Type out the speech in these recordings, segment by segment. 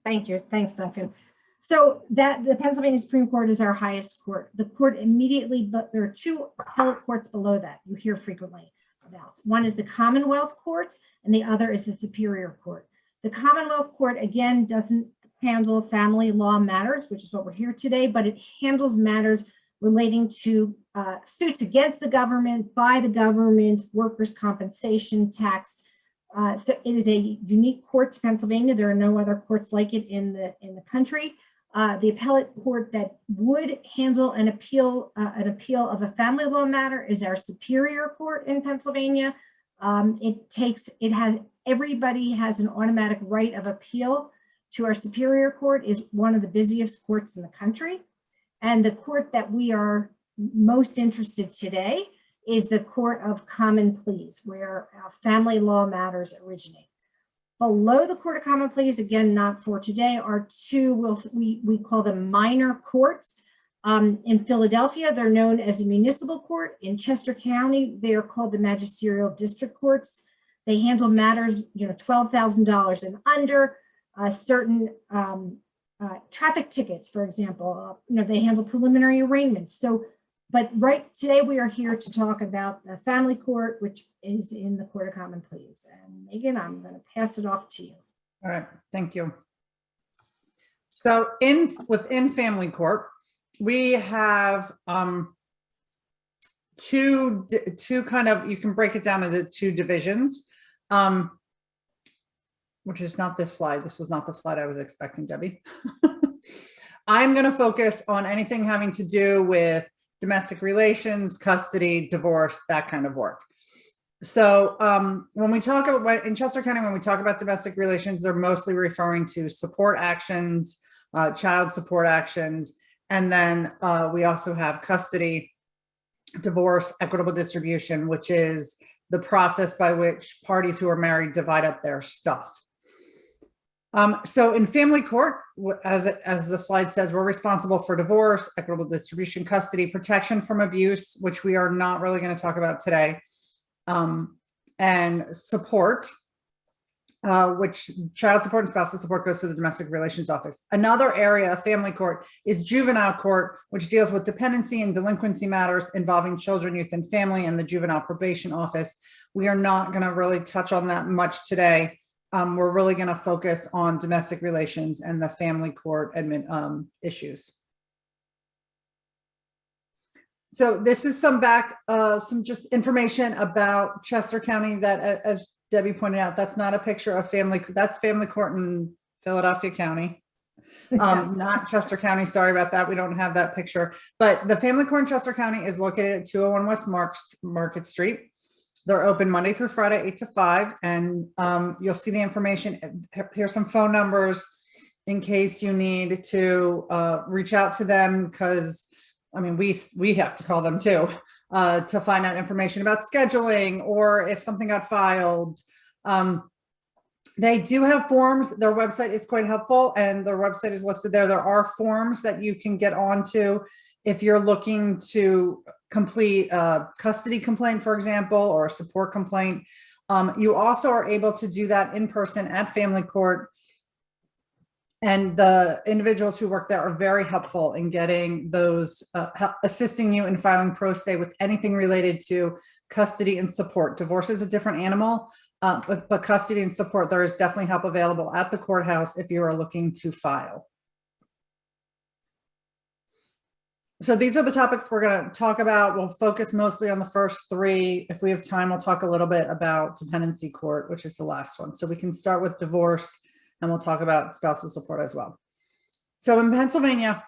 Thank you. Thanks, Duncan. So that the Pennsylvania Supreme Court is our highest court. The court immediately, but there are two appellate courts below that you hear frequently about. One is the Commonwealth Court and the other is the Superior Court. The Commonwealth Court, again, doesn't handle family law matters, which is what we're here today, but it handles matters relating to suits against the government, by the government, workers' compensation, tax. So it is a unique court to Pennsylvania. There are no other courts like it in the country. The appellate court that would handle an appeal of a family law matter is our Superior Court in Pennsylvania. Everybody has an automatic right of appeal to our Superior Court. Is one of the busiest courts in the country. And the court that we are most interested today is the Court of Common Pleas, where family law matters originate. Below the Court of Common Pleas, again, not for today, are two, we call them minor courts. In Philadelphia, they're known as a municipal court. In Chester County, they are called the magisterial district courts. They handle matters, $12,000 and under, certain traffic tickets, for example. They handle preliminary arraignments. But right today, we are here to talk about the family court, which is in the Court of Common Pleas. And Megan, I'm going to pass it off to you. All right, thank you. So within family court, we have two kind of, you can break it down into two divisions, which is not this slide. This was not the slide I was expecting, Debbie. I'm going to focus on anything having to do with domestic relations, custody, divorce, that kind of work. So when we talk about, in Chester County, when we talk about domestic relations, they're mostly referring to support actions, child support actions, and then we also have custody, divorce, equitable distribution, which is the process by which parties who are married divide up their stuff. So in family court, as the slide says, we're responsible for divorce, equitable distribution, custody, protection from abuse, which we are not really going to talk about today, and support, which child support and spousal support goes to the domestic relations office. Another area of family court is juvenile court, which deals with dependency and delinquency matters involving children, youth, and family, and the juvenile probation office. We are not going to really touch on that much today. We're really going to focus on domestic relations and the family court issues. So this is some just information about Chester County that, as Debbie pointed out, that's not a picture of that's family court in Philadelphia County, not Chester County. Sorry about that. We don't have that picture, but the family court in Chester County is located at 201 West Market Street. They're open Monday through Friday, 8 to 5, and you'll see the information. Here's some phone numbers in case you need to reach out to them, because I mean, we have to call them too to find out information about scheduling or if something got filed. They do have forms. Their website is quite helpful, and their website is listed there. There are forms that you can get onto if you're looking to complete a custody complaint, for example, or a support complaint. You also are able to do that in person at family court. And the individuals who work there are very helpful in getting those, assisting you in filing pro se with anything related to custody and support. Divorce is a different animal, but custody and support, there is definitely help available at the courthouse if you are looking to file. So these are the topics we're going to talk about. We'll focus mostly on the first three. If we have time, we'll talk a little bit about dependency court, which is the last one. So we can start with divorce, and we'll talk about spousal support as well. So in Pennsylvania,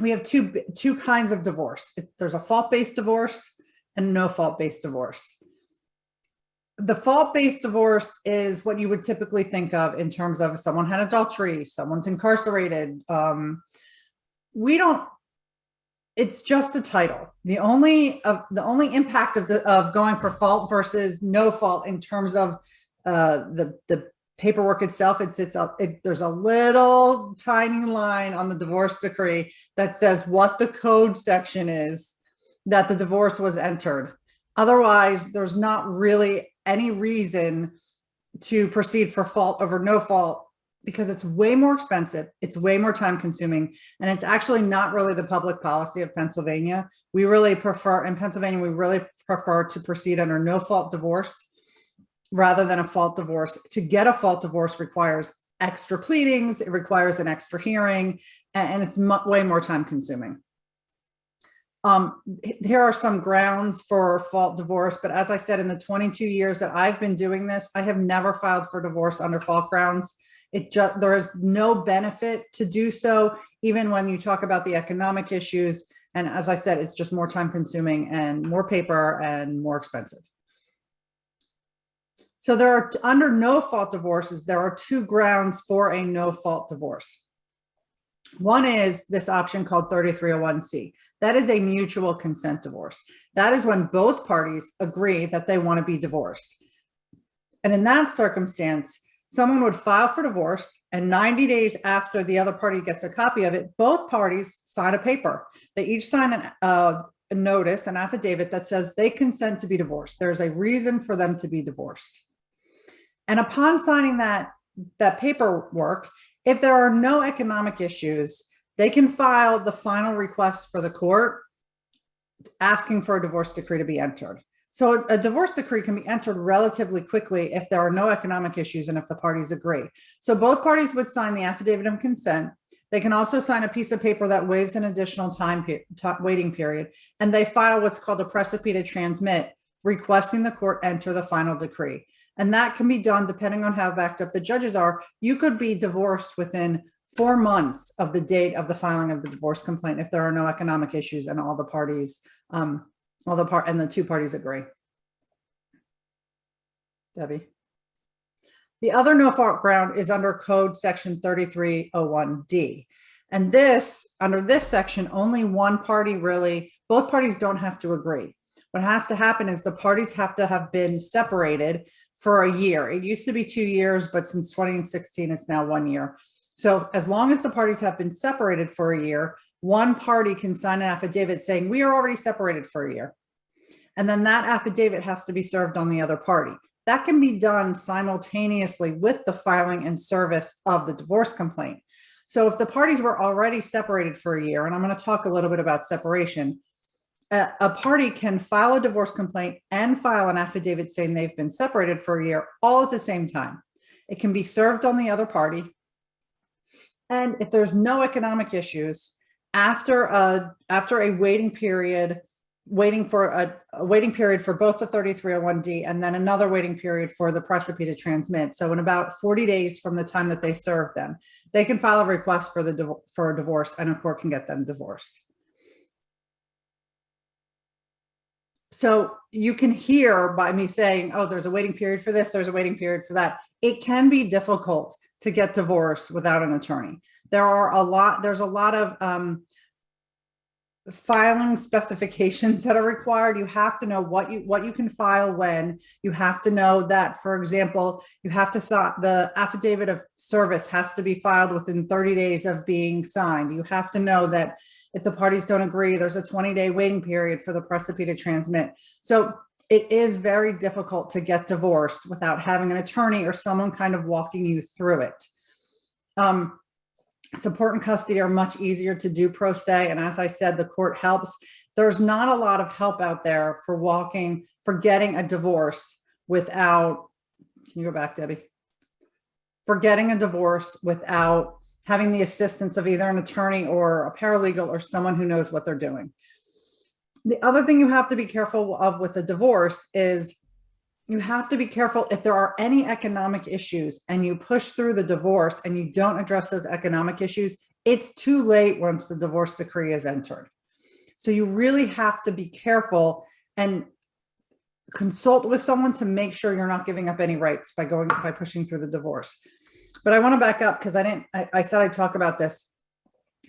we have two kinds of divorce. There's a fault-based divorce and no fault-based divorce. The fault-based divorce is what you would typically think of in terms of someone had adultery, someone's incarcerated. It's just a title. The only impact of going for fault versus no fault in terms of the paperwork itself, there's a little tiny line on the divorce decree that says what the code section is that the divorce was entered. Otherwise, there's not really any reason to proceed for fault over no fault because it's way more expensive, it's way more time consuming, and it's actually not really the public policy of Pennsylvania. We really prefer, in Pennsylvania, we really prefer to proceed under no fault divorce rather than a fault divorce. To get a fault divorce requires extra pleadings, it requires an extra hearing, and it's way more time consuming. Here are some grounds for fault divorce, but as I said, in the 22 years that I've been doing this, I have never filed for divorce under fault grounds. There is no benefit to do so, even when you talk about the economic issues. And as I said, it's just more time consuming and more paper and more expensive. So there are, under no fault divorces, there are two grounds for a no fault divorce. One is this option called 3301C. That is a mutual consent divorce. That is when both parties agree that they want to be divorced. And in that circumstance, someone would file for divorce, and 90 days after the other party gets a copy of it, both parties sign a paper. They each sign a notice, an affidavit that says they consent to be divorced. There's a reason for them to be divorced. And upon signing that paperwork, if there are no economic issues, they can file the final request for the court asking for a divorce decree to be entered. So a divorce decree can be entered relatively quickly if there are no economic issues and if the parties agree. So both parties would sign the affidavit of consent. They can also sign a piece of paper that waives an additional waiting period, and they file what's called a precipice to transmit, requesting the court enter the final decree. And that can be done depending on how backed up the judges are. You could be divorced within 4 months of the date of the filing of the divorce complaint if there are no economic issues and all the parties, and the two parties agree. Debbie. The other no fault ground is under Code Section 3301D. And under this section, only one party really, both parties don't have to agree. What has to happen is the parties have to have been separated for a year. It used to be 2 years, but since 2016, it's now 1 year. So as long as the parties have been separated for a year, one party can sign an affidavit saying, we are already separated for a year. And then that affidavit has to be served on the other party. That can be done simultaneously with the filing and service of the divorce complaint. So if the parties were already separated for a year, and I'm going to talk a little bit about separation, a party can file a divorce complaint and file an affidavit saying they've been separated for a year all at the same time. It can be served on the other party. And if there's no economic issues, after a waiting period, waiting for both the 3301D and then another waiting period for the precipice to transmit. So in about 40 days from the time that they serve them, they can file a request for a divorce, and a court can get them divorced. So you can hear by me saying, oh, there's a waiting period for this, there's a waiting period for that. It can be difficult to get divorced without an attorney. There's a lot of filing specifications that are required. You have to know what you can file when. You have to know that, for example, you have to the affidavit of service has to be filed within 30 days of being signed. You have to know that if the parties don't agree, there's a 20-day waiting period for the precipice to transmit. So it is very difficult to get divorced without having an attorney or someone kind of walking you through it. Support and custody are much easier to do pro se. And as I said, the court helps. There's not a lot of help out there for getting a divorce without, can you go back, Debbie? For getting a divorce without having the assistance of either an attorney or a paralegal or someone who knows what they're doing. The other thing you have to be careful of with a divorce is you have to be careful if there are any economic issues and you push through the divorce and you don't address those economic issues, it's too late once the divorce decree is entered. So you really have to be careful and consult with someone to make sure you're not giving up any rights by pushing through the divorce. But I want to back up because I said I'd talk about this.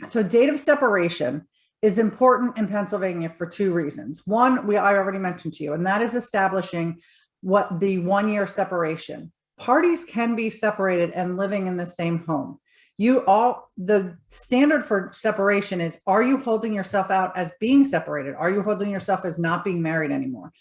So date of separation is important in Pennsylvania for two reasons. One, I already mentioned to you, and that is establishing what the 1 year separation. Parties can be separated and living in the same home. The standard for separation is, are you holding yourself out as being separated? Are you holding yourself as not being married anymore?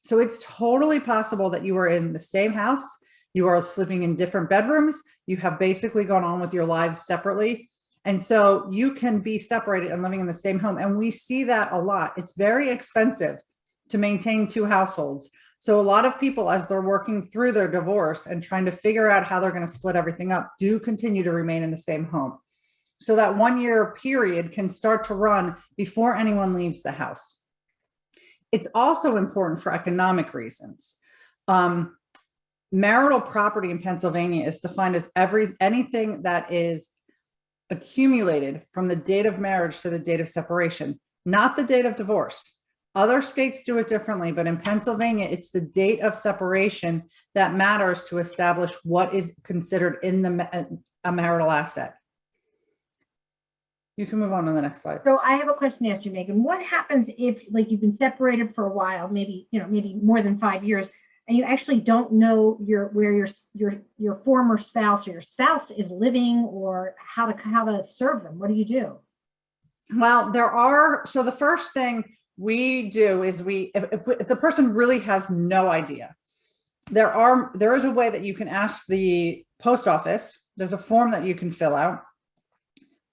So it's totally possible that you were in the same house, You are sleeping in different bedrooms. You have basically gone on with your lives separately. And so you can be separated and living in the same home. And we see that a lot. It's very expensive to maintain two households. So a lot of people, as they're working through their divorce and trying to figure out how they're going to split everything up, do continue to remain in the same home. So that 1 year period can start to run before anyone leaves the house. It's also important for economic reasons. Marital property in Pennsylvania is defined as anything that is accumulated from the date of marriage to the date of separation, not the date of divorce. Other states do it differently, but in Pennsylvania, it's the date of separation that matters to establish what is considered in a marital asset. You can move on to the next slide. So I have a question to ask you, Megan. What happens if, like, you've been separated for a while, maybe more than 5 years, and you actually don't know where your former spouse or your spouse is living, or how to serve them? What do you do? Well, so the first thing we do is if the person really has no idea, there is a way that you can ask the post office. There's a form that you can fill out,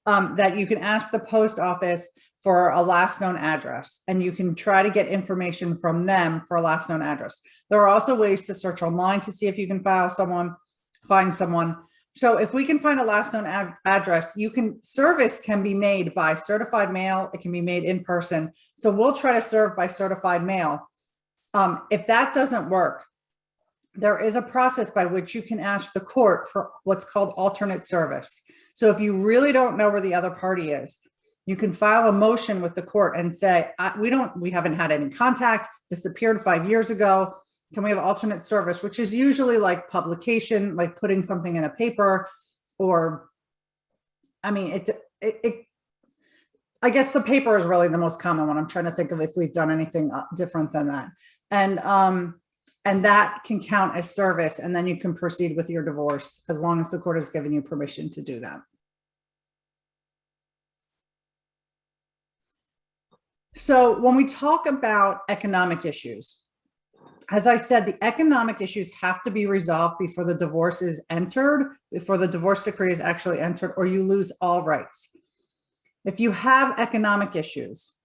that you can ask the post office for a last known address, and you can try to get information from them for a last known address. There are also ways to search online to see if you can find someone. So if we can find a last known address, service can be made by certified mail. It can be made in person. So we'll try to serve by certified mail. If that doesn't work, there is a process by which you can ask the court for what's called alternate service. So if you really don't know where the other party is, you can file a motion with the court and say, we haven't had any contact, disappeared 5 years ago. Can we have alternate service, which is usually like publication, like putting something in a paper, or, I mean, I guess the paper is really the most common one. I'm trying to think of if we've done anything different than that. And that can count as service, and then you can proceed with your divorce as long as the court has given you permission to do that. So when we talk about economic issues, as I said, the economic issues have to be resolved before the divorce is entered, before the divorce decree is actually entered, or you lose all rights. If you have economic issues,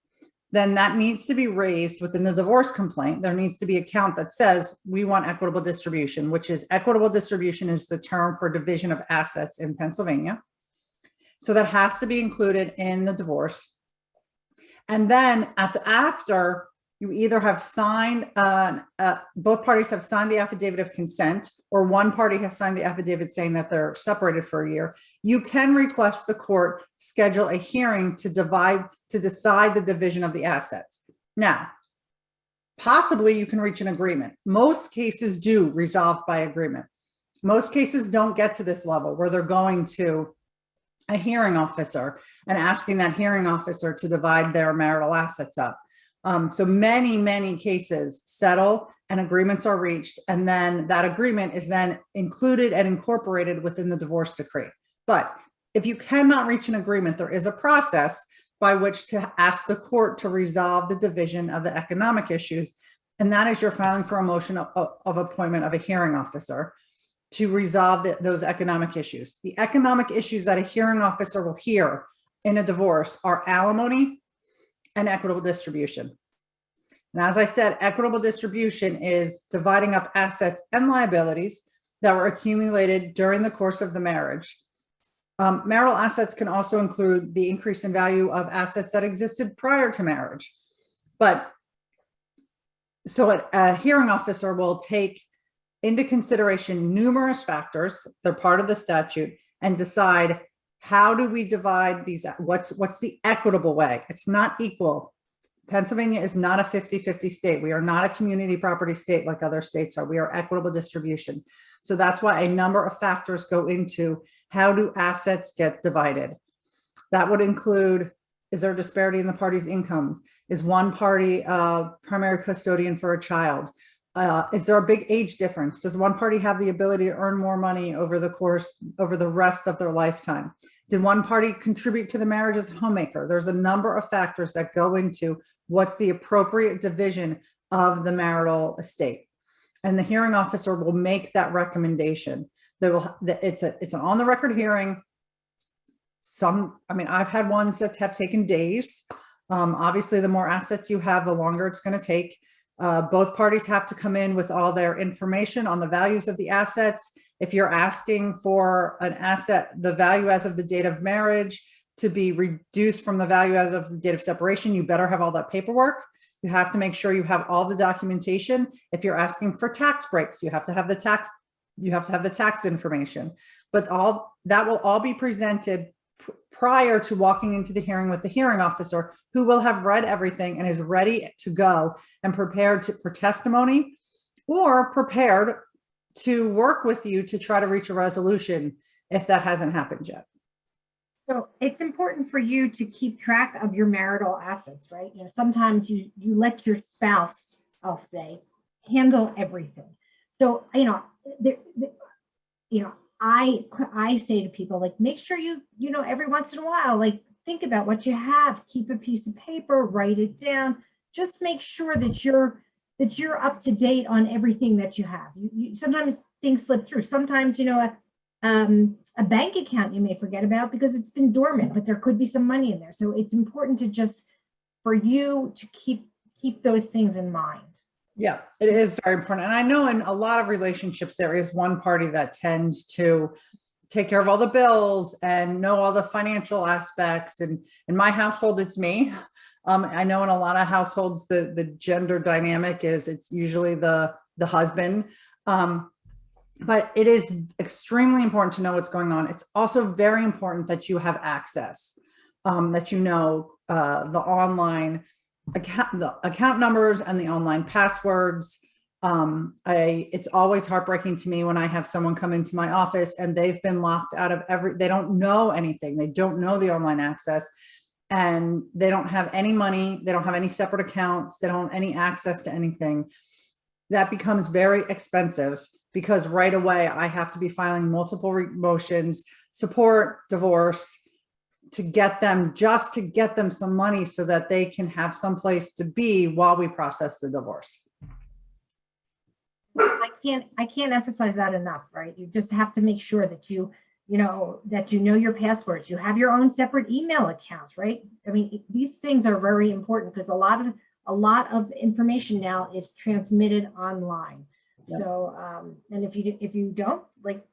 then that needs to be raised within the divorce complaint. There needs to be a count that says we want equitable distribution, which is equitable distribution is the term for division of assets in Pennsylvania. So that has to be included in the divorce. And then after, you either have signed, both parties have signed the affidavit of consent, or one party has signed the affidavit saying that they're separated for a year, you can request the court schedule a hearing to decide the division of the assets. Now, possibly you can reach an agreement. Most cases do resolve by agreement. Most cases don't get to this level where they're going to a hearing officer and asking that hearing officer to divide their marital assets up. So many cases settle and agreements are reached, and then that agreement is then included and incorporated within the divorce decree. But if you cannot reach an agreement, there is a process by which to ask the court to resolve the division of the economic issues, and that is you're filing for a motion of appointment of a hearing officer to resolve those economic issues. The economic issues that a hearing officer will hear in a divorce are alimony and equitable distribution. And as I said, equitable distribution is dividing up assets and liabilities that were accumulated during the course of the marriage. Marital assets can also include the increase in value of assets that existed prior to marriage. But so a hearing officer will take into consideration numerous factors, they're part of the statute, and decide how do we divide these, what's the equitable way? It's not equal. Pennsylvania is not a 50-50 state. We are not a community property state like other states are. We are equitable distribution. So that's why a number of factors go into how do assets get divided. That would include, is there a disparity in the party's income? Is one party primary custodian for a child? Is there a big age difference? Does one party have the ability to earn more money over the rest of their lifetime? Did one party contribute to the marriage as a homemaker? There's a number of factors that go into what's the appropriate division of the marital estate. and the hearing officer will make that recommendation. It's an on the record hearing. I've had ones that have taken days. Obviously, the more assets you have, the longer it's going to take. Both parties have to come in with all their information on the values of the assets. If you're asking for an asset, the value as of the date of marriage to be reduced from the value as of the date of separation, you better have all that paperwork. You have to make sure you have all the documentation. If you're asking for tax breaks, you have to have the tax information. But all that will all be presented prior to walking into the hearing with the hearing officer, who will have read everything and is ready to go and prepared for testimony, or prepared to work with you to try to reach a resolution if that hasn't happened yet. So it's important for you to keep track of your marital assets, right? You know, sometimes you let your spouse, I'll say, handle everything. So, I say to people, like, make sure you every once in a while, like, think about what you have, keep a piece of paper, write it down, just make sure that you're up to date on everything that you have. Sometimes things slip through. Sometimes, a bank account you may forget about because it's been dormant, but there could be some money in there. So it's important for you to keep those things in mind. Yeah, it is very important. And I know in a lot of relationships, there is one party that tends to take care of all the bills and know all the financial aspects. And in my household, it's me. I know in a lot of households, the gender dynamic is it's usually the husband. But it is extremely important to know what's going on. It's also very important that you have access, that the online account numbers and the online passwords. It's always heartbreaking to me when I have someone come into my office and they've been locked out of they don't know anything. They don't know the online access, and they don't have any money. They don't have any separate accounts. They don't have any access to anything. That becomes very expensive, because right away I have to be filing multiple motions, support, divorce, to get them some money so that they can have some place to be while we process the divorce. I can't emphasize that enough, right? You just have to make sure that you know your passwords. You have your own separate email accounts, right? I mean, these things are very important because a lot of information now is transmitted online. Yep. So, and if you don't, like,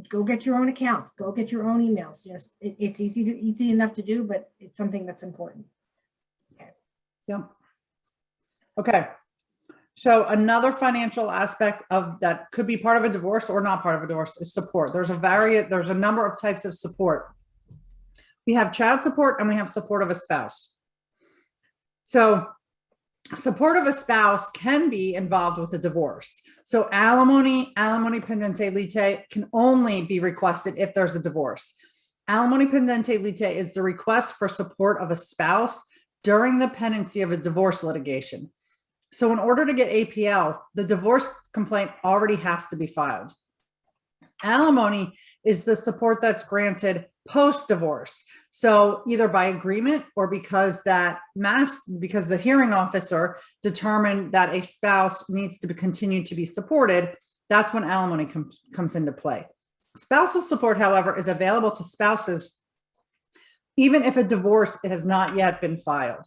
go get your own account, go get your own emails. It's easy enough to do, but it's something that's important. Okay. Yeah. Okay. So another financial aspect of that could be part of a divorce or not part of a divorce is support. There's a number of types of support. We have child support and we have support of a spouse. So support of a spouse can be involved with a divorce. So alimony pendente lite can only be requested if there's a divorce. Alimony pendente lite is the request for support of a spouse during the pendency of a divorce litigation. So in order to get APL, the divorce complaint already has to be filed. Alimony is the support that's granted post-divorce. So either by agreement or because the hearing officer determined that a spouse needs to continue to be supported, that's when alimony comes into play. Spousal support, however, is available to spouses even if a divorce has not yet been filed.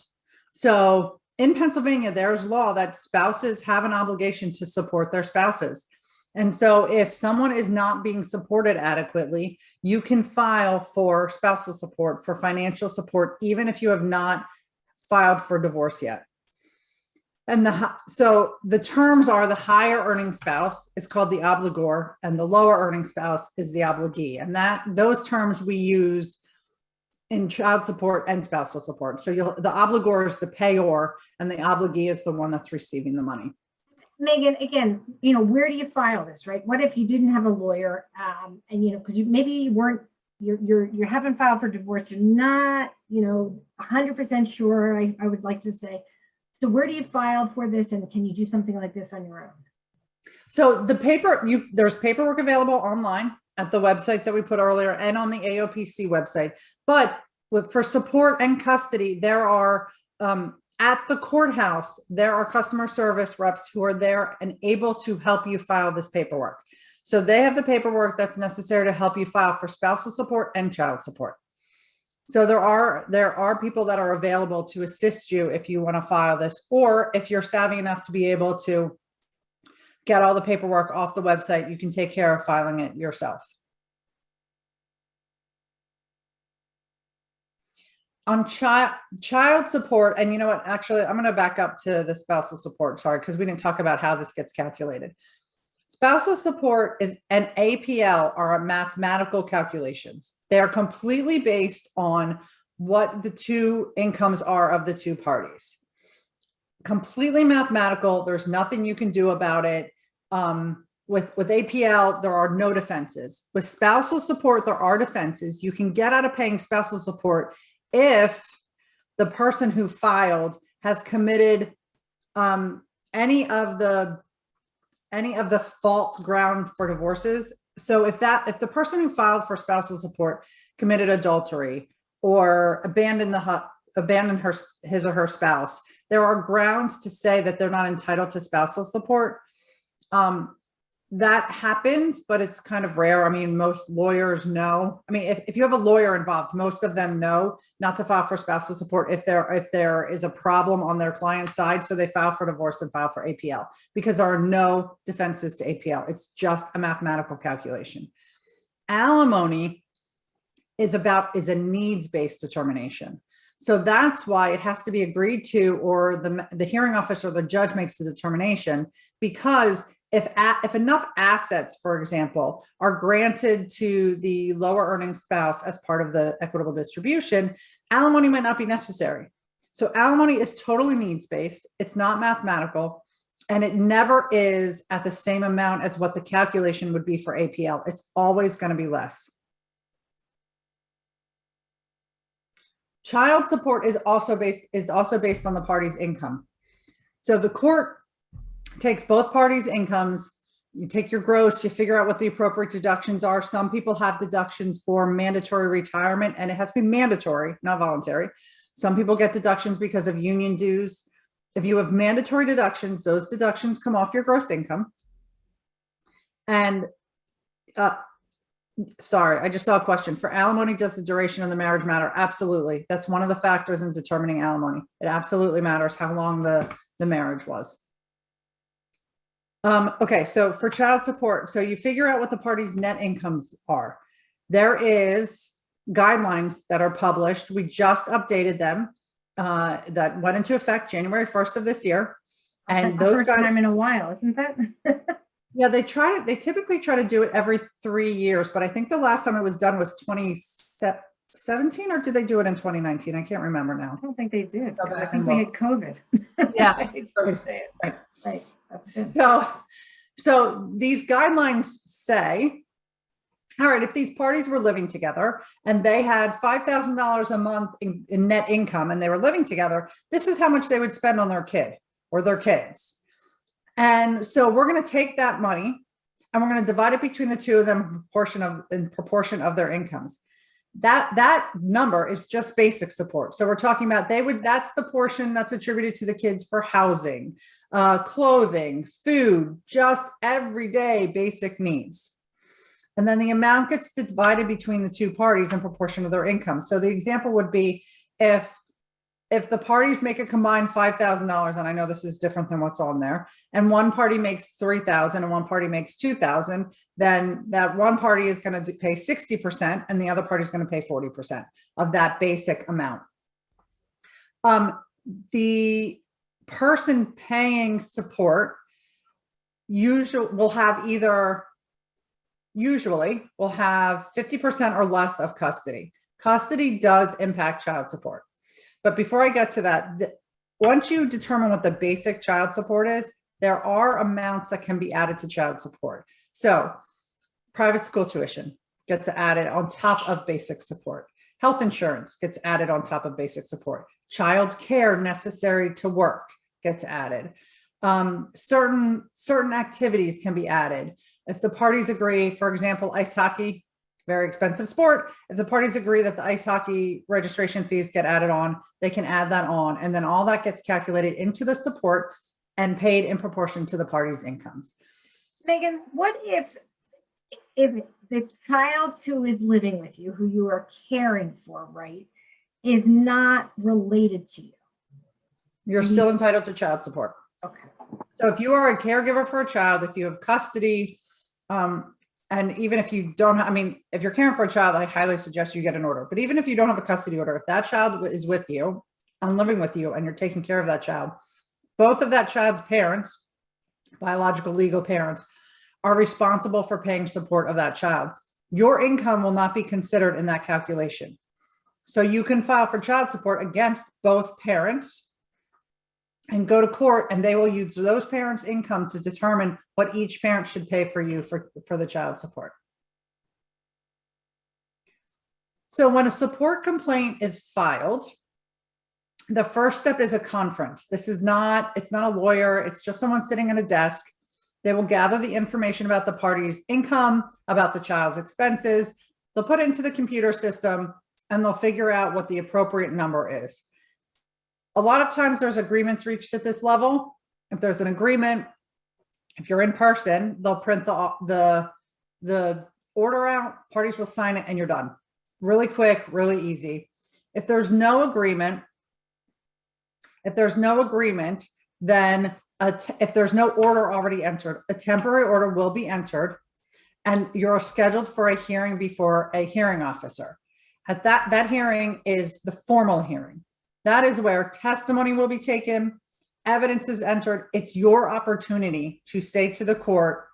So in Pennsylvania, there's law that spouses have an obligation to support their spouses. And so if someone is not being supported adequately, you can file for spousal support, for financial support, even if you have not filed for divorce yet. And so the terms are: the higher earning spouse is called the obligor, and the lower earning spouse is the obligee. And those terms we use in child support and spousal support. So the obligor is the payor, and the obligee is the one that's receiving the money. Megan, again, where do you file this, right? What if you didn't have a lawyer, and because maybe you haven't filed for divorce, you're not 100% sure, I would like to say. So where do you file for this, and can you do something like this on your own? So there's paperwork available online at the websites that we put earlier and on the AOPC website. But for support and custody, there are At the courthouse, there are customer service reps who are there and able to help you file this paperwork. So they have the paperwork that's necessary to help you file for spousal support and child support. So there are people that are available to assist you if you want to file this, or if you're savvy enough to be able to get all the paperwork off the website, you can take care of filing it yourself. On child support, and you know what, actually, I'm going to back up to the spousal support, sorry, because we didn't talk about how this gets calculated. Spousal support is and APL are mathematical calculations. They are completely based on what the two incomes are of the two parties. Completely mathematical. There's nothing you can do about it. With APL, there are no defenses. With spousal support, there are defenses. You can get out of paying spousal support if the person who filed has committed any of the fault ground for divorces. So if the person who filed for spousal support committed adultery or abandoned his or her spouse, there are grounds to say that they're not entitled to spousal support. That happens, but it's kind of rare. I mean, most lawyers know. I mean, if you have a lawyer involved, most of them know not to file for spousal support if there is a problem on their client's side. So they file for divorce and file for APL because there are no defenses to APL. It's just a mathematical calculation. Alimony is a needs-based determination. So that's why it has to be agreed to, or the hearing officer or the judge makes the determination, because if enough assets, for example, are granted to the lower earning spouse as part of the equitable distribution, alimony might not be necessary. So alimony is totally needs-based. It's not mathematical, and it never is at the same amount as what the calculation would be for APL. It's always going to be less. Child support is also based on the party's income. So the court takes both parties' incomes, you take your gross, you figure out what the appropriate deductions are. Some people have deductions for mandatory retirement, and it has to be mandatory, not voluntary. Some people get deductions because of union dues. If you have mandatory deductions, those deductions come off your gross income. And sorry, I just saw a question. For alimony, does the duration of the marriage matter? Absolutely. That's one of the factors in determining alimony. It absolutely matters how long the marriage was. Okay, so for child support, so you figure out what the party's net incomes are. There is guidelines that are published. We just updated them. That went into effect January 1st of this year. And those first time in a while, isn't that? Yeah, they typically try to do it every 3 years, but I think the last time it was done was 2017, or did they do it in 2019? I can't remember now. I don't think they did. I think we had COVID. Yeah. Right. That's good. So these guidelines say, all right, if these parties were living together and they had $5,000 a month in net income and they were living together, this is how much they would spend on their kid or their kids. And so we're going to take that money and we're going to divide it between the two of them in proportion of their incomes. That number is just basic support. So we're talking about that's the portion that's attributed to the kids for housing, clothing, food, just everyday basic needs. And then the amount gets divided between the two parties in proportion of their income. So the example would be if the parties make a combined $5,000, and I know this is different than what's on there, and one party makes $3,000 and one party makes $2,000, then that one party is going to pay 60% and the other party is going to pay 40% of that basic amount. The person paying support usually will have 50% or less of custody. Custody does impact child support. But before I get to that, once you determine what the basic child support is, there are amounts that can be added to child support. So private school tuition gets added on top of basic support. Health insurance gets added on top of basic support. Child care necessary to work gets added. Certain activities can be added. If the parties agree, for example, ice hockey Very expensive sport. If the parties agree that the ice hockey registration fees get added on, they can add that on. And then all that gets calculated into the support and paid in proportion to the parties' incomes. Megan, what if the child who is living with you, who you are caring for, right, is not related to you? You're still entitled to child support. Okay. So if you are a caregiver for a child, if you have custody, and even if you don't, I mean, if you're caring for a child, I highly suggest you get an order. But even if you don't have a custody order, if that child is with you and living with you and you're taking care of that child, both of that child's parents, biological legal parents, are responsible for paying support of that child. Your income will not be considered in that calculation. So you can file for child support against both parents and go to court, and they will use those parents' income to determine what each parent should pay for you for the child support. So when a support complaint is filed, the first step is a conference. This is not, it's not a lawyer. It's just someone sitting at a desk. They will gather the information about the party's income, about the child's expenses. They'll put it into the computer system and they'll figure out what the appropriate number is. A lot of times there's agreements reached at this level. If there's an agreement, if you're in person, they'll print the order out, parties will sign it, and you're done. Really quick, really easy. If there's no agreement, then if there's no order already entered, a temporary order will be entered, and you're scheduled for a hearing before a hearing officer. At that hearing is the formal hearing. That is where testimony will be taken, evidence is entered. It's your opportunity to say to the court,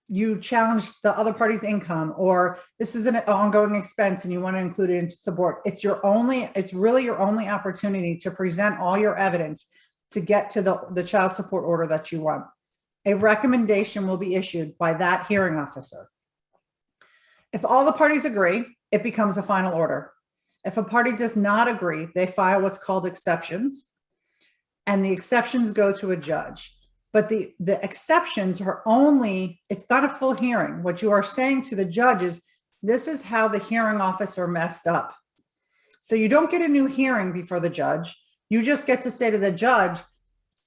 you challenge the other party's income, or this is an ongoing expense and you want to include it in support. It's really your only opportunity to present all your evidence to get to the child support order that you want. A recommendation will be issued by that hearing officer. If all the parties agree, it becomes a final order. If a party does not agree, they file what's called exceptions, and the exceptions go to a judge. But the exceptions are only, it's not a full hearing. What you are saying to the judge is, this is how the hearing officer messed up. So you don't get a new hearing before the judge. You just get to say to the judge,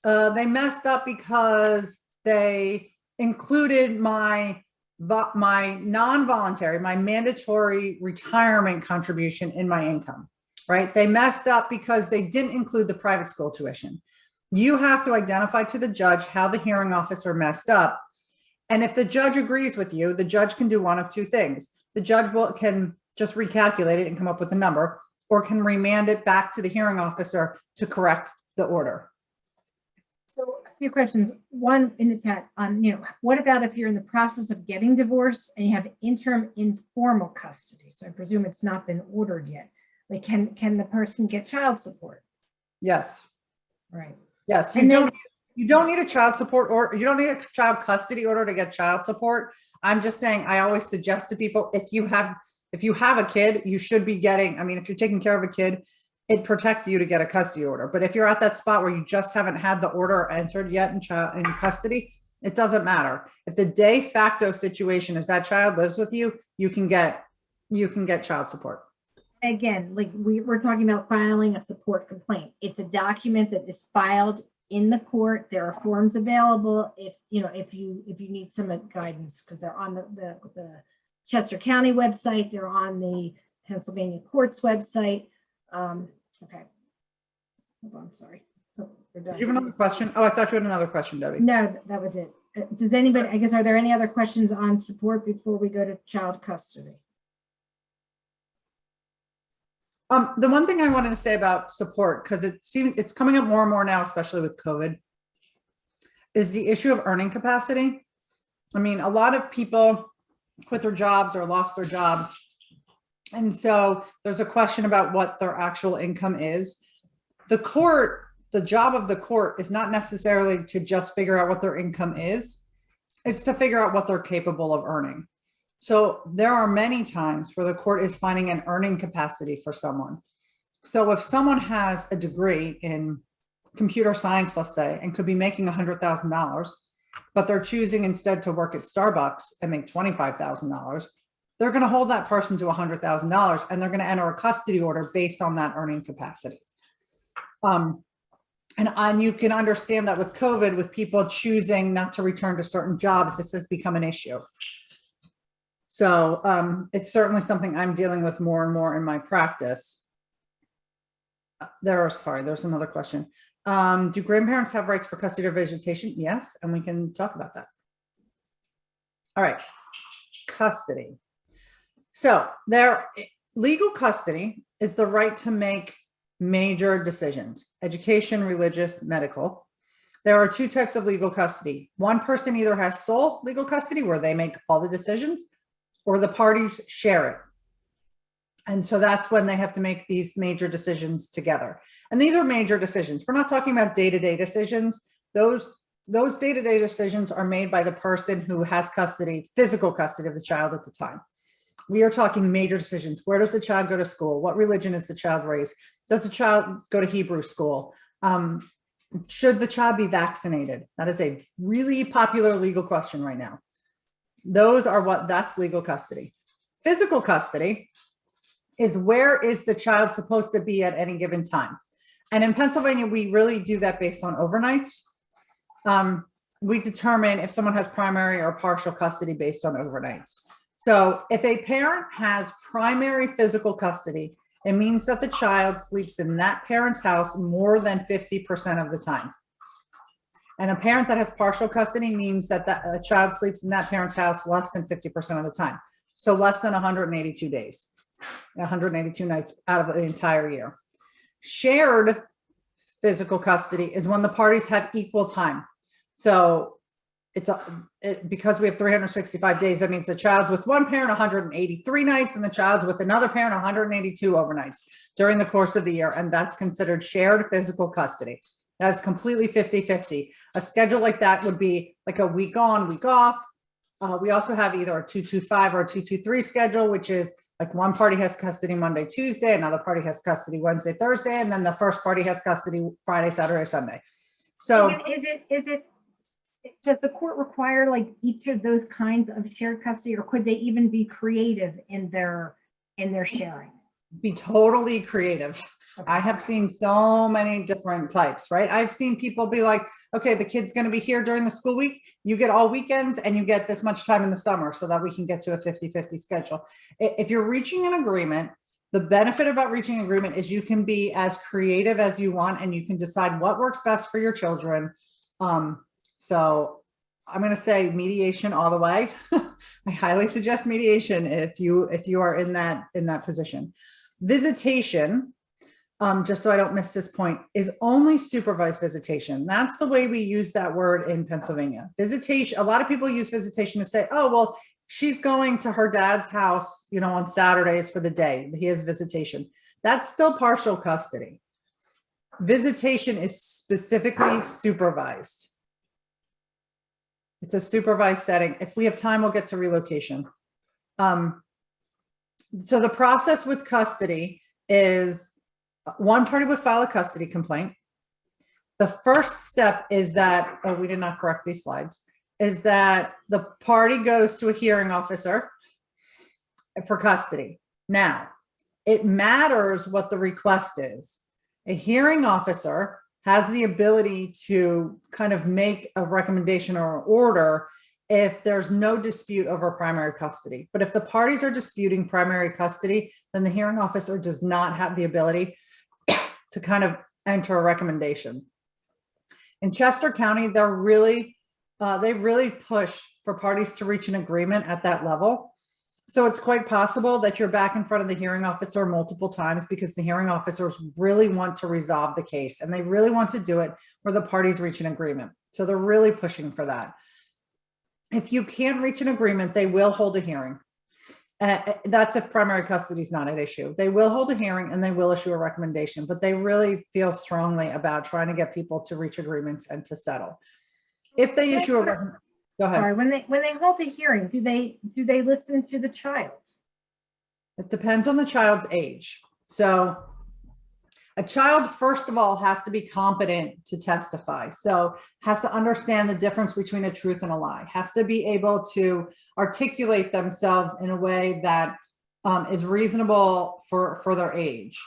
they messed up because they included my non-voluntary, my mandatory retirement contribution in my income, right? They messed up because they didn't include the private school tuition. You have to identify to the judge how the hearing officer messed up. And if the judge agrees with you, the judge can do one of two things. The judge can just recalculate it and come up with a number, or can remand it back to the hearing officer to correct the order. So a few questions. One in the chat, what about if you're in the process of getting divorced and you have interim informal custody? So I presume it's not been ordered yet. Like, can the person get child support? Yes. Right. Yes. You don't need a child support order. You don't need a child custody order to get child support. I'm just saying, I always suggest to people, if you have a kid, you should be getting, if you're taking care of a kid, it protects you to get a custody order. But if you're at that spot where you just haven't had the order entered yet in custody, it doesn't matter. If the de facto situation is that child lives with you, you can get child support. Again, like we're talking about filing a support complaint. It's a document that is filed in the court. There are forms available if you need some guidance, because they're on the Chester County website, they're on the Pennsylvania court's website. Okay. Hold on, sorry. Oh, we're done. Do you have another question? Oh, I thought you had another question, Debbie. No, that was it. Does anybody, I guess, are there any other questions on support before we go to child custody? The one thing I wanted to say about support, because it seems it's coming up more and more now, especially with COVID, is the issue of earning capacity. A lot of people quit their jobs or lost their jobs. And so there's a question about what their actual income is. The job of the court is not necessarily to just figure out what their income is. It's to figure out what they're capable of earning. So there are many times where the court is finding an earning capacity for someone. So if someone has a degree in computer science, let's say, and could be making $100,000, but they're choosing instead to work at Starbucks and make $25,000, they're going to hold that person to $100,000 and they're going to enter a custody order based on that earning capacity. And you can understand that with COVID, with people choosing not to return to certain jobs, this has become an issue. So it's certainly something I'm dealing with more and more in my practice. There's another question. Do grandparents have rights for custody or visitation? Yes, and we can talk about that. All right, custody. So legal custody is the right to make major decisions: education, religious, medical. There are two types of legal custody. One person either has sole legal custody, where they make all the decisions, or the parties share it. And so that's when they have to make these major decisions together. And these are major decisions. We're not talking about day-to-day decisions. Those day-to-day decisions are made by the person who has custody, physical custody of the child at the time. We are talking major decisions. Where does the child go to school? What religion is the child raised? Does the child go to Hebrew school? Should the child be vaccinated? That is a really popular legal question right now. That's legal custody. Physical custody is where is the child supposed to be at any given time. And in Pennsylvania, we really do that based on overnights. We determine if someone has primary or partial custody based on overnights. So if a parent has primary physical custody, it means that the child sleeps in that parent's house more than 50% of the time. And a parent that has partial custody means that a child sleeps in that parent's house less than 50% of the time. So less than 182 days, 182 nights out of the entire year. Shared physical custody is when the parties have equal time. So because we have 365 days, that means the child's with one parent 183 nights and the child's with another parent 182 overnights during the course of the year. And that's considered shared physical custody. That's completely 50-50. A schedule like that would be like a week on, week off. We also have either a 2-2-5 or a 2-2-3 schedule, which is like one party has custody Monday, Tuesday, another party has custody Wednesday, Thursday, and then the first party has custody Friday, Saturday, Sunday. So does the court require like each of those kinds of shared custody, or could they even be creative in their sharing? Be totally creative. Okay. I have seen so many different types, right? I've seen people be like, okay, the kid's going to be here during the school week. You get all weekends and you get this much time in the summer so that we can get to a 50-50 schedule. If you're reaching an agreement, the benefit about reaching an agreement is you can be as creative as you want and you can decide what works best for your children. So I'm going to say mediation all the way. I highly suggest mediation if you are in that position. Visitation, just so I don't miss this point, is only supervised visitation. That's the way we use that word in Pennsylvania. Visitation, a lot of people use visitation to say, oh, well, she's going to her dad's house, on Saturdays for the day. He has visitation. That's still partial custody. Visitation is specifically supervised. It's a supervised setting. If we have time, we'll get to relocation. So the process with custody is one party would file a custody complaint. The first step is that, oh, we did not correct these slides, is that the party goes to a hearing officer for custody. Now, it matters what the request is. A hearing officer has the ability to kind of make a recommendation or an order if there's no dispute over primary custody. But if the parties are disputing primary custody, then the hearing officer does not have the ability to kind of enter a recommendation. In Chester County, they really push for parties to reach an agreement at that level. So it's quite possible that you're back in front of the hearing officer multiple times because the hearing officers really want to resolve the case and they really want to do it where the parties reach an agreement. So they're really pushing for that. If you can't reach an agreement, they will hold a hearing. That's if primary custody is not an issue. They will hold a hearing and they will issue a recommendation, but they really feel strongly about trying to get people to reach agreements and to settle. If they issue a recommendation, go ahead. Sorry, when they hold a hearing, do they listen to the child? It depends on the child's age. So A child, first of all, has to be competent to testify. So has to understand the difference between a truth and a lie, has to be able to articulate themselves in a way that is reasonable for their age.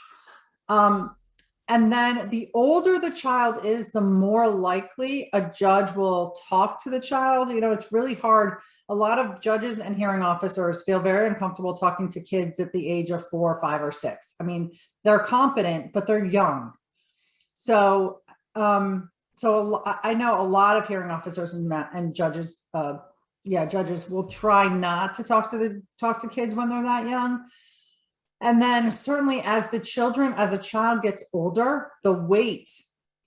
And then the older the child is, the more likely a judge will talk to the child. You know, it's really hard. A lot of judges and hearing officers feel very uncomfortable talking to kids at the age of 4, 5, or 6. I mean, they're competent, but they're young. So, I know a lot of hearing officers and judges, judges will try not to talk to kids when they're that young. And then certainly as a child gets older, the weight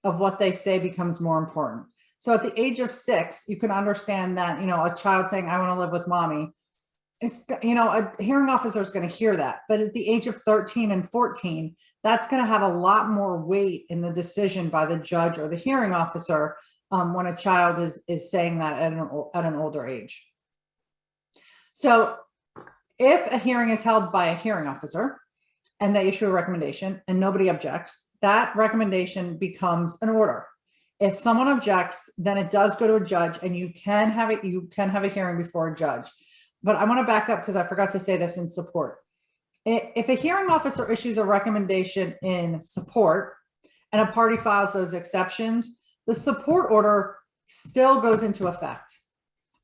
of what they say becomes more important. So at the age of 6, you can understand that, you know, a child saying, I want to live with mommy, it's, you know, a hearing officer is going to hear that. But at the age of 13 and 14, that's going to have a lot more weight in the decision by the judge or the hearing officer when a child is saying that at an older age. So if a hearing is held by a hearing officer and they issue a recommendation and nobody objects, that recommendation becomes an order. If someone objects, then it does go to a judge, and you can have a hearing before a judge. But I want to back up because I forgot to say this in support. If a hearing officer issues a recommendation in support and a party files those exceptions, the support order still goes into effect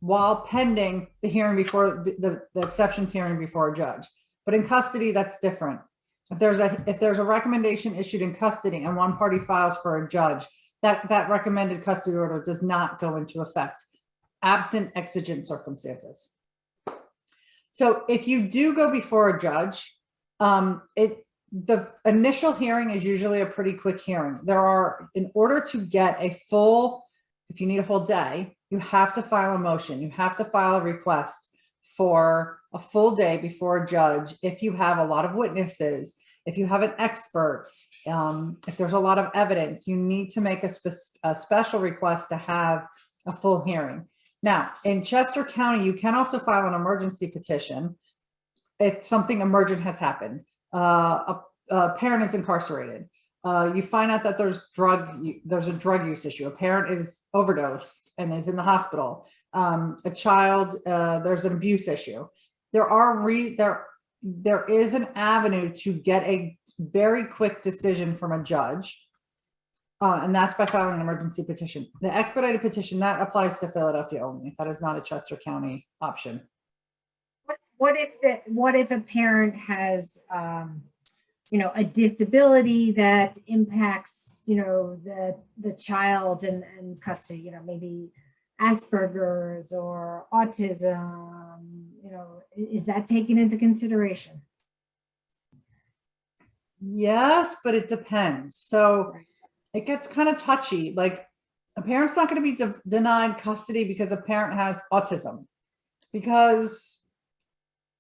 while pending the hearing before the exceptions hearing before a judge. But in custody, that's different. If there's a recommendation issued in custody and one party files for a judge, that recommended custody order does not go into effect, absent exigent circumstances. So if you do go before a judge, the initial hearing is usually a pretty quick hearing. In order to get if you need a whole day, you have to file a motion. You have to file a request for a full day before a judge. If you have a lot of witnesses, if you have an expert, if there's a lot of evidence, you need to make a special request to have a full hearing. Now, in Chester County, you can also file an emergency petition if something emergent has happened. A parent is incarcerated. You find out that there's a drug use issue. A parent is overdosed and is in the hospital. A child, there's an abuse issue. There is an avenue to get a very quick decision from a judge, and that's by filing an emergency petition. The expedited petition, that applies to Philadelphia only. That is not a Chester County option. What if a parent has a disability that impacts the child in custody, maybe Asperger's or autism, is that taken into consideration? Yes, but it depends. So it gets kind of touchy. Like, a parent's not going to be denied custody because a parent has autism, because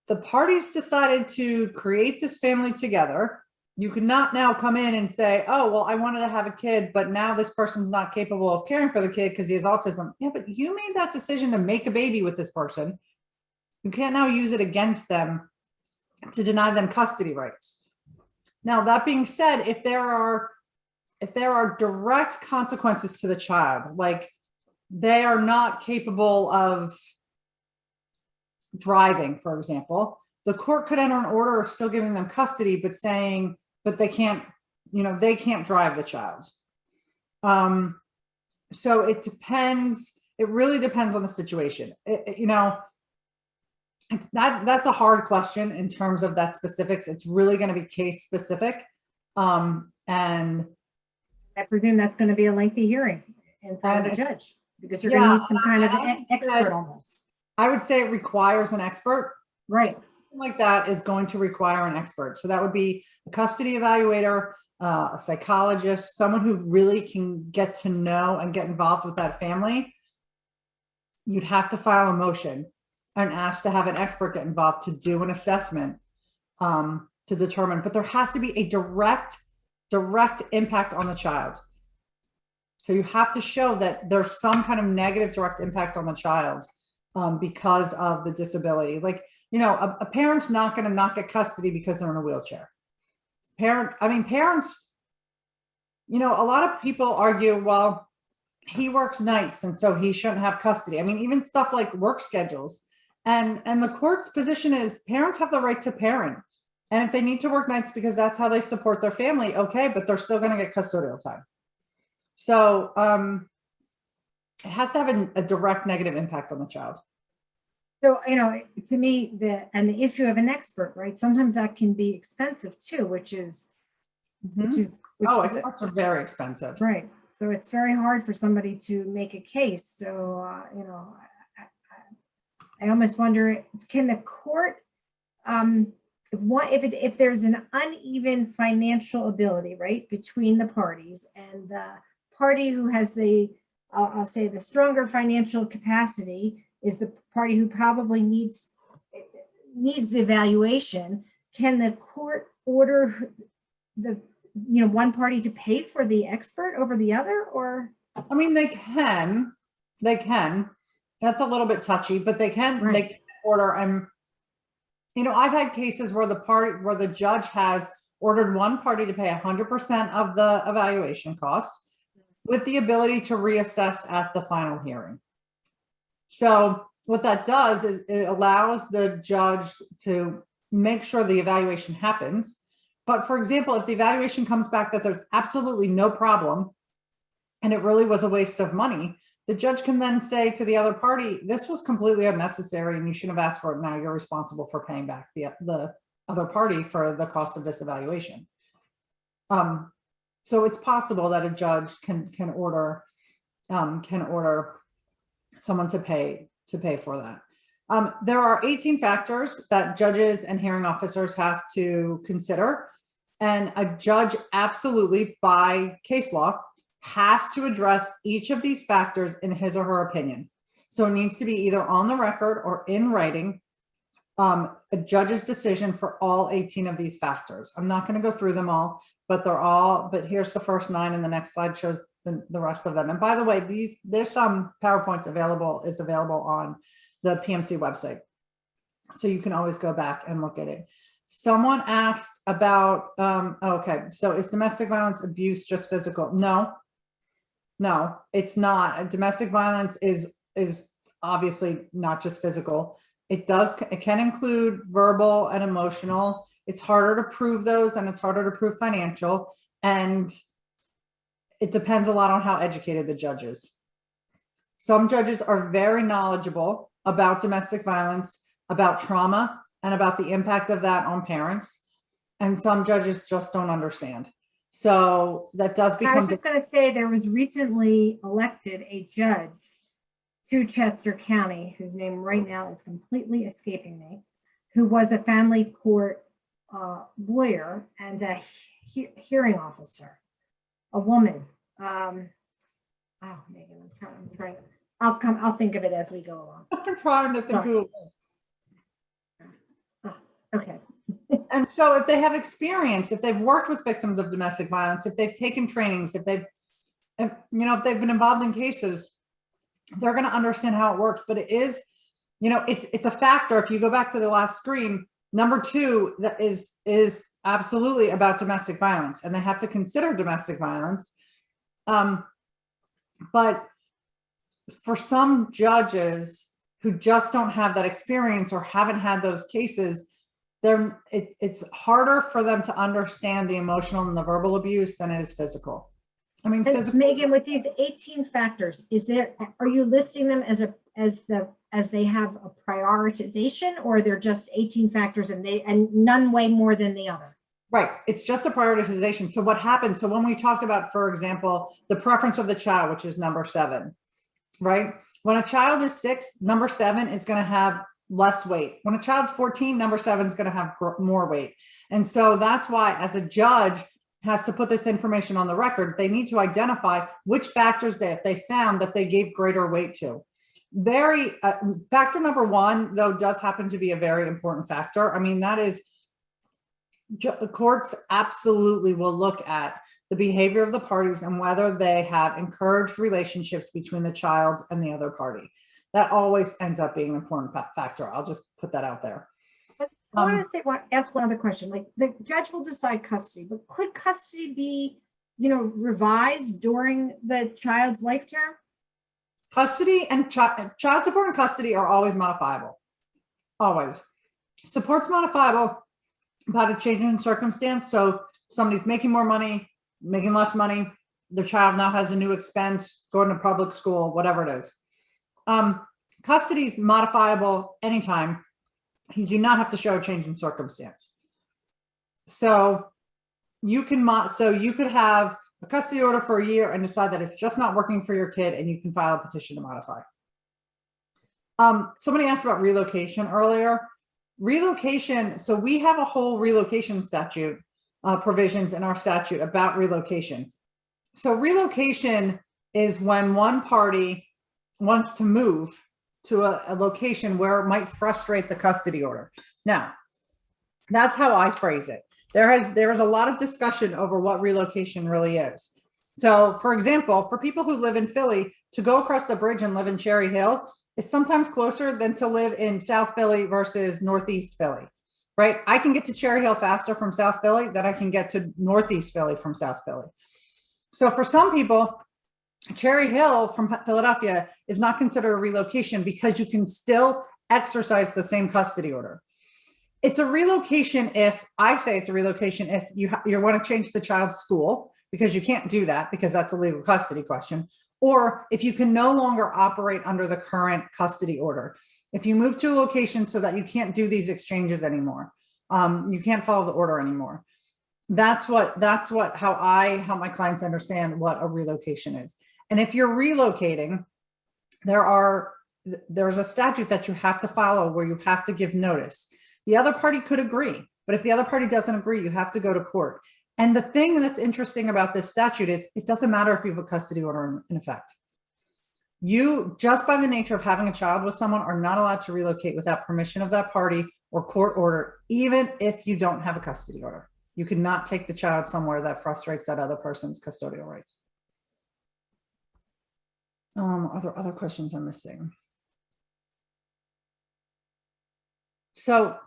the parties decided to create this family together. You could not now come in and say, oh, well, I wanted to have a kid, but now this person's not capable of caring for the kid because he has autism. Yeah, but you made that decision to make a baby with this person. You can't now use it against them to deny them custody rights. Now, that being said, if there are direct consequences to the child, like they are not capable of driving, for example, the court could enter an order still giving them custody, but saying, but they can't drive the child. So it depends. It really depends on the situation. That's a hard question in terms of that specifics. It's really going to be case specific. And I presume that's going to be a lengthy hearing in front of the judge, because you're going to need some kind of expert on this. I would say it requires an expert. Right. Something like that is going to require an expert. So that would be a custody evaluator, a psychologist, someone who really can get to know and get involved with that family. You'd have to file a motion and ask to have an expert get involved to do an assessment to determine, but there has to be a direct impact on the child. So you have to show that there's some kind of negative direct impact on the child because of the disability. Like, a parent's not going to not get custody because they're in a wheelchair. Parents a lot of people argue, well, he works nights and so he shouldn't have custody. I mean, even stuff like work schedules. And the court's position is parents have the right to parent. And if they need to work nights because that's how they support their family, okay, but they're still going to get custodial time. So it has to have a direct negative impact on the child. So, to me, the issue of an expert, right? Sometimes that can be expensive too, which is Experts are very expensive. Right. So it's very hard for somebody to make a case. So, I almost wonder, can the court, if there's an uneven financial ability, right, between the parties, and the party who has I'll say the stronger financial capacity is the party who probably needs the evaluation, can the court order the one party to pay for the expert over the other? Or I mean, they can, that's a little bit touchy, but they can, right. They can order. I've had cases where the judge has ordered one party to pay 100% of the evaluation cost with the ability to reassess at the final hearing. So what that does is it allows the judge to make sure the evaluation happens. But for example, if the evaluation comes back that there's absolutely no problem and it really was a waste of money, the judge can then say to the other party, this was completely unnecessary and you shouldn't have asked for it. Now you're responsible for paying back the other party for the cost of this evaluation. So it's possible that a judge can order someone to pay for that. There are 18 factors that judges and hearing officers have to consider, and a judge absolutely, by case law, has to address each of these factors in his or her opinion. So it needs to be either on the record or in writing, a judge's decision for all 18 of these factors. I'm not going to go through them all, but here's the first 9, and the next slide shows the rest of them. And by the way, there's some PowerPoints available on the PMC website. So you can always go back and look at it. Someone asked about, okay, so is domestic violence abuse just physical? No, it's not. Domestic violence is obviously not just physical. It can include verbal and emotional. It's harder to prove those, and it's harder to prove financial. And it depends a lot on how educated the judge is. Some judges are very knowledgeable about domestic violence, about trauma, and about the impact of that on parents. And some judges just don't understand. So that does become. I was just going to say, there was recently elected a judge to Chester County, whose name right now is completely escaping me, who was a family court lawyer and a hearing officer, a woman. Megan, I'm trying. I'll think of it as we go along. I'm trying to think who it was. Okay. And so if they have experience, if they've worked with victims of domestic violence, if they've taken trainings, if they've been involved in cases, they're going to understand how it works. But it is, it's a factor. If you go back to the last screen, number 2, that is absolutely about domestic violence, and they have to consider domestic violence. But for some judges who just don't have that experience or haven't had those cases, it's harder for them to understand the emotional and the verbal abuse than it is physical. I mean, physical. Megan, with these 18 factors, are you listing them as they have a prioritization, or they're just 18 factors and none weigh more than the other? Right. It's just a prioritization. So what happens? So when we talked about, for example, the preference of the child, which is number 7, right? When a child is 6, number 7 is going to have less weight. When a child's 14, number 7 is going to have more weight. And so that's why, as a judge has to put this information on the record, they need to identify which factors they found that they gave greater weight to. Factor number 1, though, does happen to be a very important factor. I mean, that is, courts absolutely will look at the behavior of the parties and whether they have encouraged relationships between the child and the other party. That always ends up being an important factor. I'll just put that out there. I want to ask one other question. Like, the judge will decide custody, but could custody be revised during the child's life term? Custody and child support and custody are always modifiable. Always. Support's modifiable about a change in circumstance. So somebody's making more money, making less money. The child now has a new expense, going to public school, whatever it is. Custody is modifiable anytime. You do not have to show a change in circumstance. So you can could have a custody order for a year and decide that it's just not working for your kid, and you can file a petition to modify. Somebody asked about relocation earlier. Relocation, so we have a whole relocation statute, provisions in our statute about relocation. So relocation is when one party wants to move to a location where it might frustrate the custody order. Now, that's how I phrase it. There is a lot of discussion over what relocation really is. So, for example, for people who live in Philly, to go across the bridge and live in Cherry Hill is sometimes closer than to live in South Philly versus Northeast Philly, right? I can get to Cherry Hill faster from South Philly than I can get to Northeast Philly from South Philly. So for some people, Cherry Hill from Philadelphia is not considered a relocation because you can still exercise the same custody order. It's a relocation if you want to change the child's school, because you can't do that because that's a legal custody question, or if you can no longer operate under the current custody order. If you move to a location so that you can't do these exchanges anymore, you can't follow the order anymore. That's how my clients understand what a relocation is. And if you're relocating, there's a statute that you have to follow where you have to give notice. The other party could agree, but if the other party doesn't agree, you have to go to court. And the thing that's interesting about this statute is it doesn't matter if you have a custody order in effect. You, just by the nature of having a child with someone, are not allowed to relocate without permission of that party or court order, even if you don't have a custody order. You cannot take the child somewhere that frustrates that other person's custodial rights. Are there other questions I'm missing? So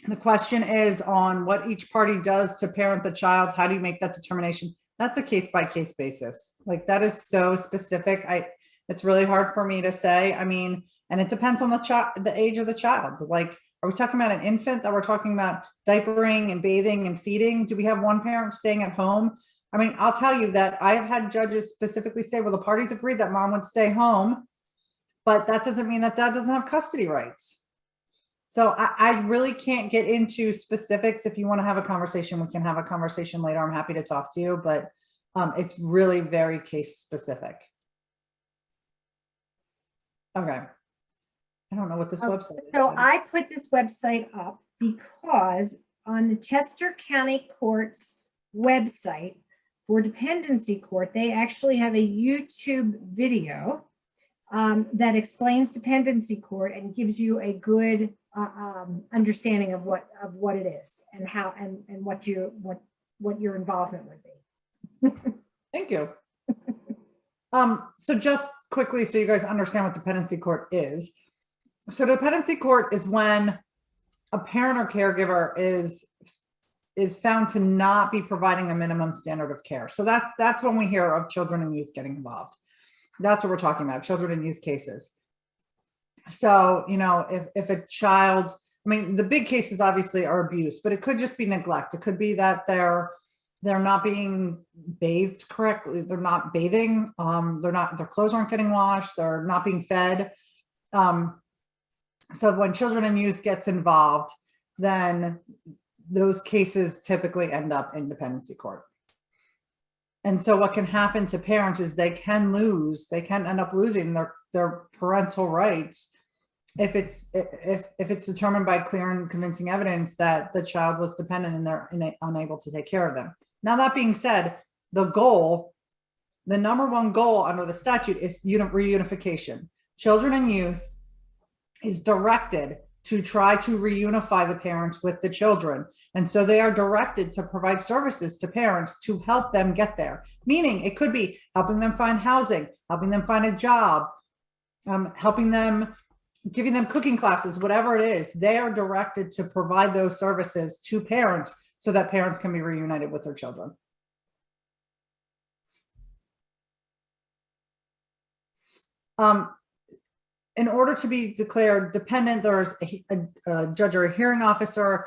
the question is on what each party does to parent the child. How do you make that determination? That's a case-by-case basis. Like, that is so specific. It's really hard for me to say. I mean, and it depends on the age of the child. Like, are we talking about an infant that we're talking about diapering and bathing and feeding? Do we have one parent staying at home? I mean, I'll tell you that I have had judges specifically say, well, the parties agreed that mom would stay home, but that doesn't mean that dad doesn't have custody rights. So I really can't get into specifics. If you want to have a conversation, we can have a conversation later. I'm happy to talk to you, but it's really very case specific. Okay. I don't know what this website is. So I put this website up because on the Chester County Court's website for Dependency Court, they actually have a YouTube video that explains Dependency Court and gives you a good understanding of what it is and how and what your involvement would be. Thank you. So just quickly, so you guys understand what Dependency Court is. So Dependency Court is when a parent or caregiver is found to not be providing a minimum standard of care. So that's when we hear of children and youth getting involved. That's what we're talking about, children and youth cases. So, you know, if a child, I mean, the big cases obviously are abuse, but it could just be neglect. It could be that they're not being bathed correctly. They're not bathing. Their clothes aren't getting washed. They're not being fed. So when children and youth gets involved, then those cases typically end up in Dependency Court. And so what can happen to parents is they can end up losing their parental rights if it's determined by clear and convincing evidence that the child was dependent and they're unable to take care of them. Now, that being said, the number one goal under the statute is reunification. Children and youth is directed to try to reunify the parents with the children. And so they are directed to provide services to parents to help them get there. Meaning it could be helping them find housing, helping them find a job, helping them, giving them cooking classes, whatever it is. They are directed to provide those services to parents so that parents can be reunited with their children. In order to be declared dependent, there's a judge or a hearing officer,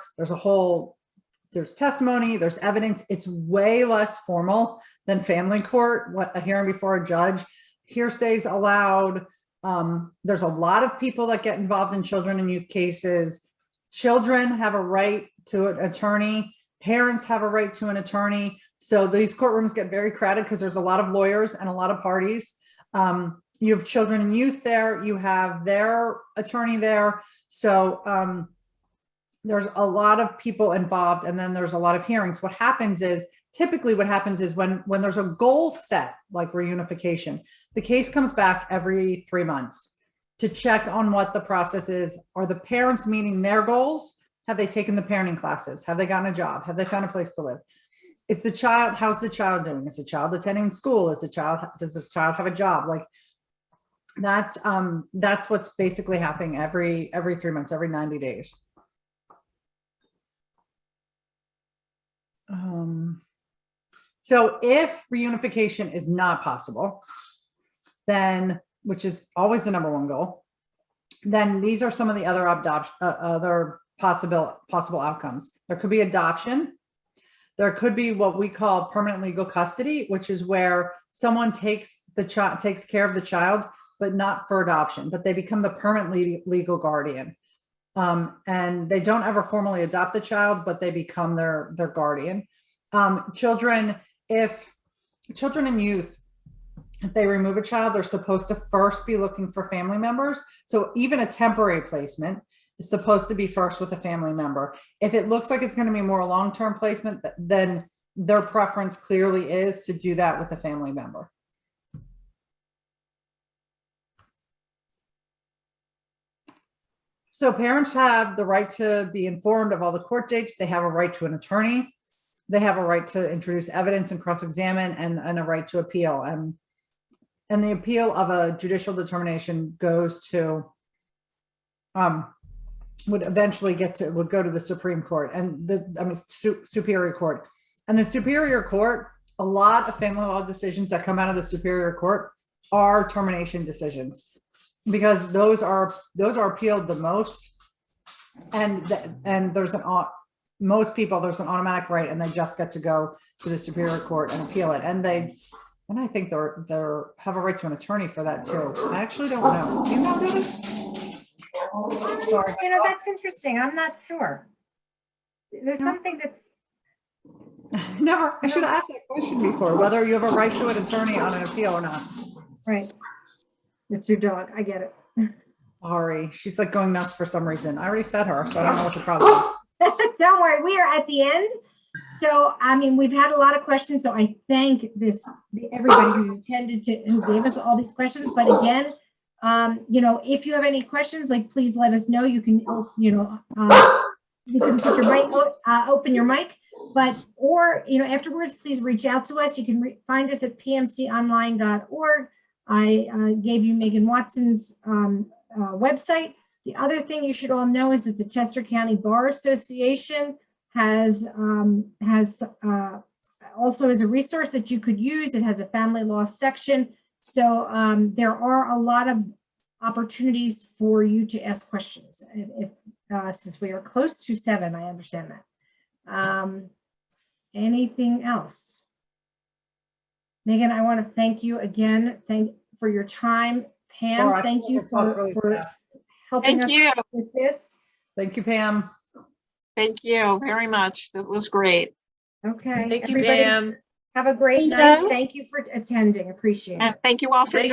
there's testimony, there's evidence. It's way less formal than family court, a hearing before a judge. Hearsay's allowed. There's a lot of people that get involved in children and youth cases. Children have a right to an attorney. Parents have a right to an attorney. So these courtrooms get very crowded because there's a lot of lawyers and a lot of parties. You have children and youth there. You have their attorney there. So there's a lot of people involved, and then there's a lot of hearings. What happens is, typically what happens is when there's a goal set, like reunification, the case comes back every 3 months to check on what the process is. Are the parents meeting their goals? Have they taken the parenting classes? Have they gotten a job? Have they found a place to live? Is the child, how's the child doing? Is the child attending school? Does the child have a job? Like that's what's basically happening every 3 months, every 90 days. So if reunification is not possible, then, which is always the number one goal, then these are some of the other possible outcomes. There could be adoption. There could be what we call permanent legal custody, which is where someone takes care of the child, but not for adoption, but they become the permanent legal guardian. And they don't ever formally adopt the child, but they become their guardian. Children and youth, if they remove a child, they're supposed to first be looking for family members. So even a temporary placement is supposed to be first with a family member. If it looks like it's going to be more long-term placement, then their preference clearly is to do that with a family member. So parents have the right to be informed of all the court dates. They have a right to an attorney. They have a right to introduce evidence and cross-examine, and a right to appeal. And the appeal of a judicial determination goes to, would go to the Supreme Court and Superior Court. And the Superior Court, a lot of family law decisions that come out of the Superior Court are termination decisions, because those are appealed the most. And there's most people, there's an automatic right, and they just get to go to the Superior Court and appeal it. And I think they have a right to an attorney for that too. I actually don't know. Do you know this? Sorry. You know, that's interesting. I'm not sure. There's something that's never. I should have asked that question before, whether you have a right to an attorney on an appeal or not. Right. It's your dog. I get it. Sorry, she's like going nuts for some reason. I already fed her, so I don't know what the problem is. Don't worry, we are at the end. So, I mean, we've had a lot of questions, so I thank everybody who who gave us all these questions. But again, you know, if you have any questions, like, please let us know. You can, you can put your mic, open your mic, or, you know, afterwards, please reach out to us. You can find us at pmconline.org. I gave you Megan Watson's website. The other thing you should all know is that the Chester County Bar Association has also is a resource that you could use. It has a family law section. So there are a lot of opportunities for you to ask questions. Since we are close to 7, I understand that. Anything else? Megan, I want to thank you again. For your time. Pam, thank you for helping us with this. Thank you, Pam. Thank you very much. That was great. Okay. Thank you, Pam. Have a great night. Thank you for attending. Appreciate it. And thank you all for